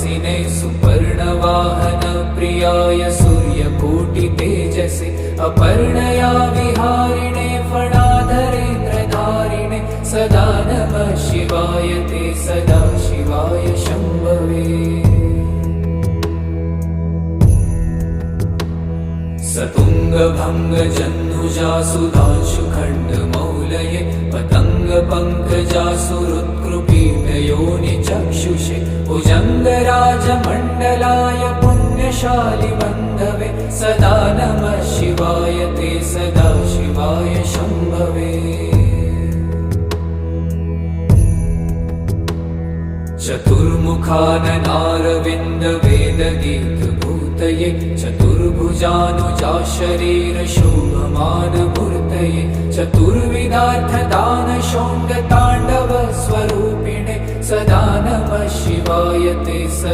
तेजस्विने सुपर्णवाहन प्रियाय सूर्यकोटि तेजसे अपर्णया विहारिणे फणाधरेन्द्रधारिणे सदा नमः शिवाय ते सदा शिवाय शम्भवे। सतुङ्गभङ्गजह्नुजासुधांशुखण्डमौलये पतङ्गपङ्कजासुहृत्कृपीडयोनिचक्षुषे भुजङ्गराजमण्डलाय पुण्यशालिबन्धवे सदा नमः शिवाय ते सदा शिवाय शम्भवे। चतुर्मुखाननारविन्दवेदगीतभूतये चतुर्भुजानुजाशरीरशोभमानमूर्तये चतुर्विधार्थदानशोण्डताण्डवस्वरूपिणे सदा नमः शिवाय ते